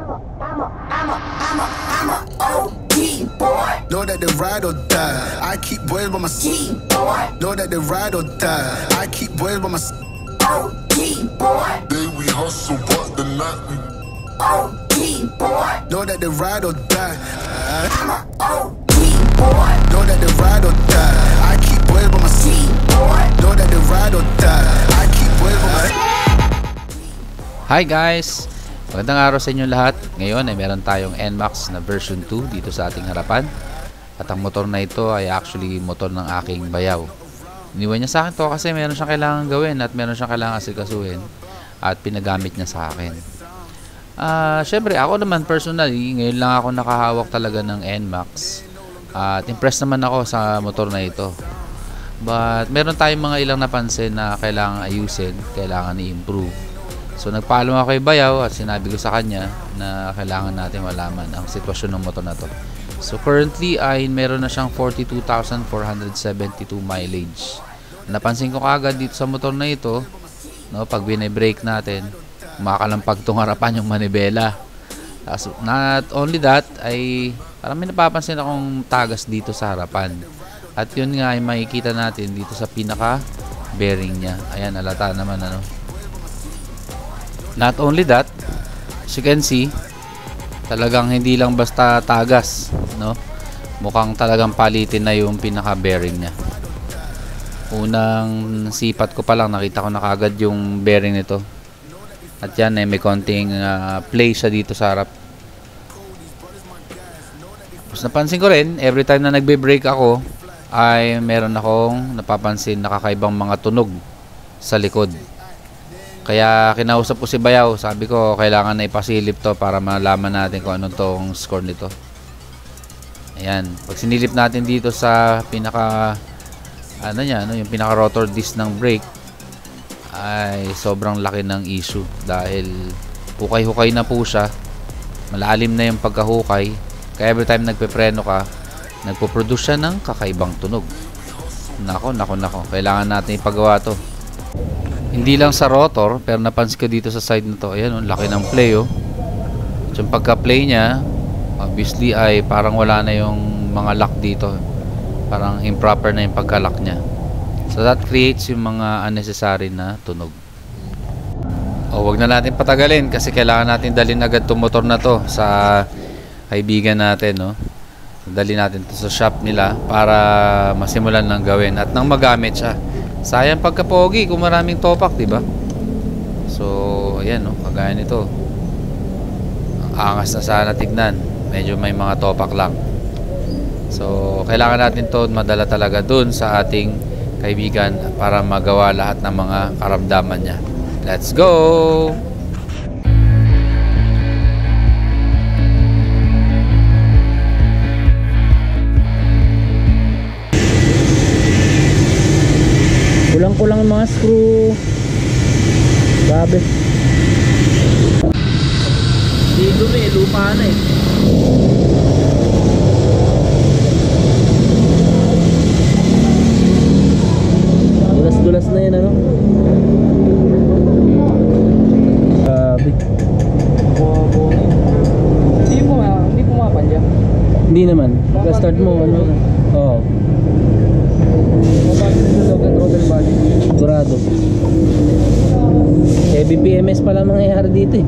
I'm a OG boy. Know that they ride or die. I keep boys by my G boy. Know that they ride or die. I keep boys by my OG boy. Day we hustle, but the night we OG boy. Know that they ride or die. I'm a OG boy. Know that they ride or die. I keep boys by my G boy. Know that they ride or die. I keep boys by my. Hi guys! Magandang araw sa inyo lahat. Ngayon ay meron tayong NMAX na version 2 dito sa ating harapan. At ang motor na ito ay actually motor ng aking bayaw. Iniwan niya sa akin to kasi meron siyang kailangan gawin at meron siyang kailangan asikasuhin. At pinagamit niya sa akin. Syempre ako naman personally, ngayon lang ako nakahawak talaga ng NMAX. At impressed naman ako sa motor na ito. But meron tayong mga ilang napansin na kailangan ayusin, kailangan i-improve. So nagpaalam ako kay Bayaw at sinabi ko sa kanya na kailangan natin malaman ang sitwasyon ng motor na to. So currently ay meron na siyang 42,472 mileage. Napansin ko kaagad dito sa motor na ito, no, pag bine-brake natin, makakalampag tong harapan yung manibela. Not only that, ay parang may napapansin akong tagas dito sa harapan. At yun nga ay makikita natin dito sa pinaka bearing niya. Ayan, alata naman ano. Not only that, as you can see, talagang hindi lang basta tagas, no? Mukhang talagang palitin na yung pinaka bearing niya. Unang sipat ko pa lang, nakita ko na kagad yung bearing nito. At yan ay may konting play siya dito sa harap. Tapos napansin ko rin, every time na nagbe-brake ako, ay meron akong napapansin na kakaibang mga tunog sa likod. Kaya kinausap ko si Bayaw, sabi ko kailangan na ipasilip to para malaman natin kung anong tong score nito. Ayan, pag sinilip natin dito sa pinaka yung pinaka rotor disc ng brake, ay sobrang laki ng issue dahil hukay-hukay na po siya. Malalim na yung pagkahukay. Kaya every time nagpepreno ka, nagpo-produce siya ng kakaibang tunog. Nako, kailangan natin ipagawa to. Hindi lang sa rotor, pero napansin ko dito sa side na to. Ayan, laki ng play, oh. At yung pagka-play niya, obviously ay parang wala na yung mga lock dito. Parang improper na yung pagka-lock niya. So that creates yung mga unnecessary na tunog. Wag na natin patagalin kasi kailangan natin dalhin agad itong motor na to sa kaibigan natin, no? Dalhin natin to sa shop nila para masimulan ng gawin at nang magamit siya. Sayang pagka-pogi kung maraming topak, diba? So, ayan, no? Kagaya nito. Ang angas na sana tignan. Medyo may mga topak lang. So, kailangan natin to madala talaga dun sa ating kaibigan para magawa lahat ng mga karamdaman niya. Let's go! Kulang-kulang mga screw. Grabe. Dito may lupa na eh. Dulas-dulas na yan, ano? Grabe. Hindi pumapalya. Hindi naman. Pagka-start mo, ano na? Oo. Sigurado. BPMS pala mangyayari dito eh.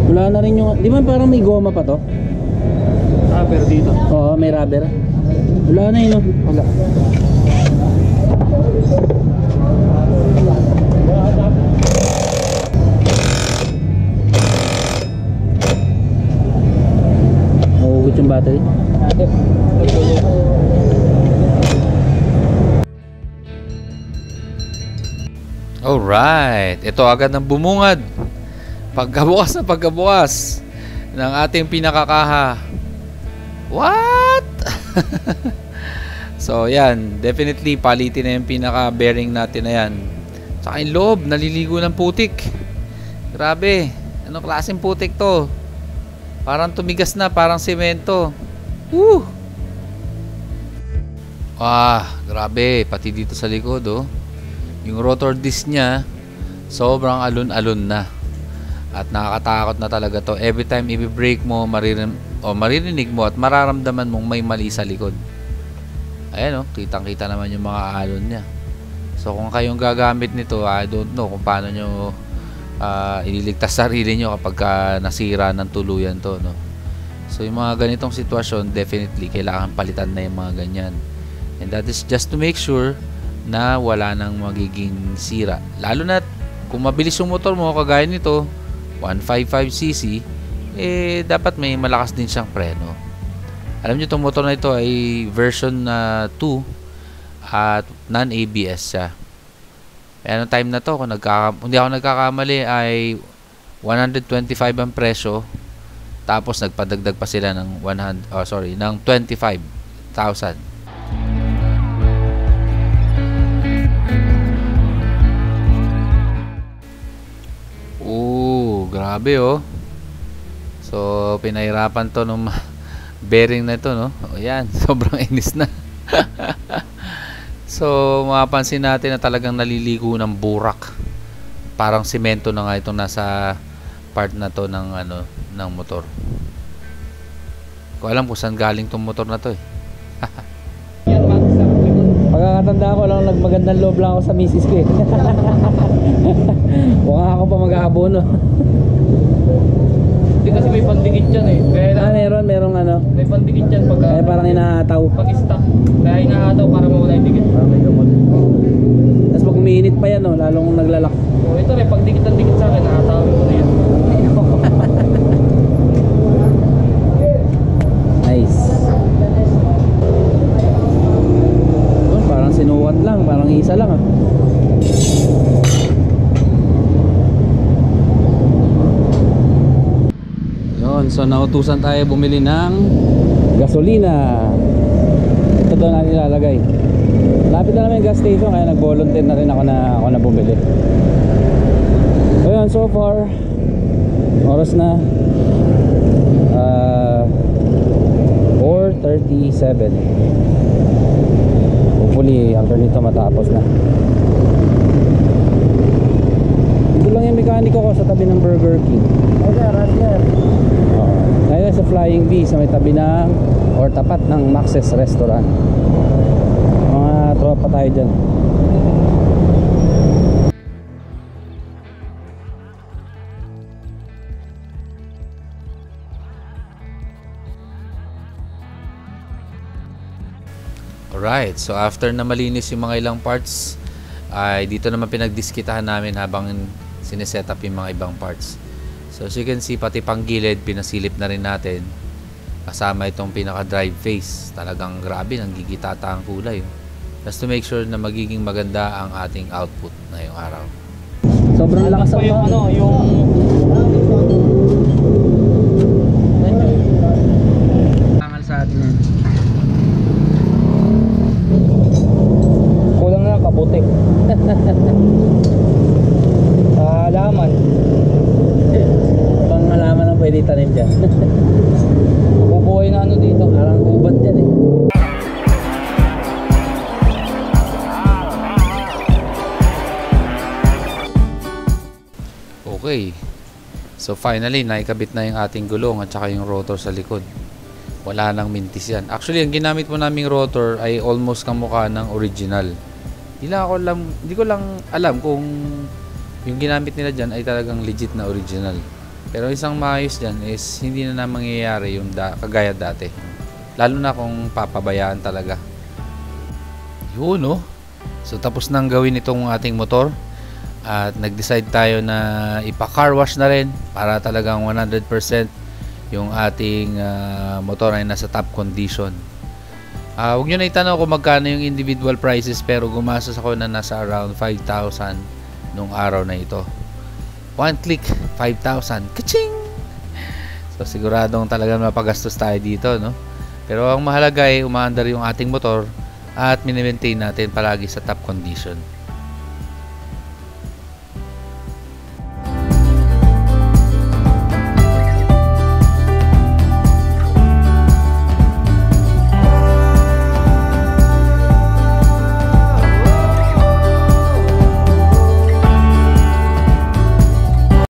Wala na rin yung, di ba parang may goma pa to? Rubber dito. Oo, may rubber. Wala na yun, no? Wala. Mahugot yung battery. Alright, ito agad ng bumungad. Pagkabukas na pagkabukas ng ating pinakakaha. What? So yan, definitely palitin na yung pinaka bearing natin na yan. Tsaka yung loob, naliligo ng putik. Grabe, anong klaseng putik to? Parang tumigas na, parang semento. Woo! Grabe, pati dito sa likod, oh. Yung rotor disc niya, sobrang alon-alon na. At nakakatakot na talaga to. Every time i-brake mo, maririnig mo at mararamdaman mong may mali sa likod. Ayan, oh, kitang-kita naman yung mga alon niya. So kung kayong gagamit nito, I don't know kung paano nyo ililigtas sarili nyo kapag nasira ng tuluyan to, no? So yung mga ganitong sitwasyon, definitely kailangan palitan na yung mga ganyan. And that is just to make sure na wala nang magiging sira. Lalo na kung mabilis yung motor mo, kagaya nito 155cc, dapat may malakas din siyang preno. Alam nyo, itong motor na ito ay version 2 at non-ABS siya. Kaya nung time na to, kung hindi ako nagkakamali, ay 125 ang presyo. Tapos nagpadagdag pa sila ng ng 25,000. Grabe, oh. So pinahirapan to nung bearing na ito, no? Ayan, sobrang inis na. So mapapansin natin na talagang naliligo ng burak. Parang semento na nga itong nasa part na to ng ng motor. Ko alam kung saan galing tong motor na to, eh. Pagkakatanda ko lang, nagmagandang loob lang ako sa misis ko, eh. Mukhang ako pa mag-aabono. Hindi kasi may pandikit dyan, eh. Kaya merong may pandikit dyan pag kaya parang inahataw. pag stop. Kaya inahataw para mawala yung dikit. Tapos pag umiinit pa yan, oh, lalong naglalak. Ito rin, pag dikit ang dikit sa akin, nahatawin ko na yan. Nice. Parang sinuwat lang, parang isa lang, ah. Yun, so nautusan tayo bumili ng gasolina. Ito daw natin ilalagay. Lapit na naman yung gas station, kaya nag-volunteer na rin ako na bumili. So yun, so far oras na 4:37. Hopefully after nito matapos na. Ito lang yung mekaniko ko sa tabi ng Burger King. Tayo sa Flying V sa may tabi ng or tapat ng Max's Restaurant. Mga tropa tayo dyan. Alright, so after na malinis yung mga ilang parts, ay dito naman pinagdiskitahan namin habang sineset up yung mga ibang parts. So as you can see, pati panggilid pinasilip na rin natin kasama itong pinaka drive face. Talagang grabe, nanggigitata ang kulay, just to make sure na magiging maganda ang ating output ngayong araw. Sobrang lakas pa yung angal sa atin yan. kulang na kabuti. Halaman. Pang halaman ang pwede tanim dyan. Bubuhay na dito. Parang gubat dyan, eh. Okay, so finally naikabit na yung ating gulong at saka yung rotor sa likod. Wala nang mintis yan. Actually, ang ginamit po naming rotor ay almost kamukha ng original. Hindi ko lang alam kung yung ginamit nila dyan ay talagang legit na original. Pero isang maayos dyan is hindi na mangyayari yung kagaya dati. Lalo na kung papabayaan talaga. Yun, no? So tapos nang gawin itong ating motor. At nag-decide tayo na ipa-car wash na rin para talagang 100% yung ating motor ay nasa top condition. Huwag nyo na itanong kung magkano yung individual prices, pero gumastos ako na nasa around 5,000 nung araw na ito. One click, 5,000. Kaching! So siguradong talagang mapagastos tayo dito, no? Pero ang mahalaga ay umaandar yung ating motor at mini-maintain natin palagi sa top condition.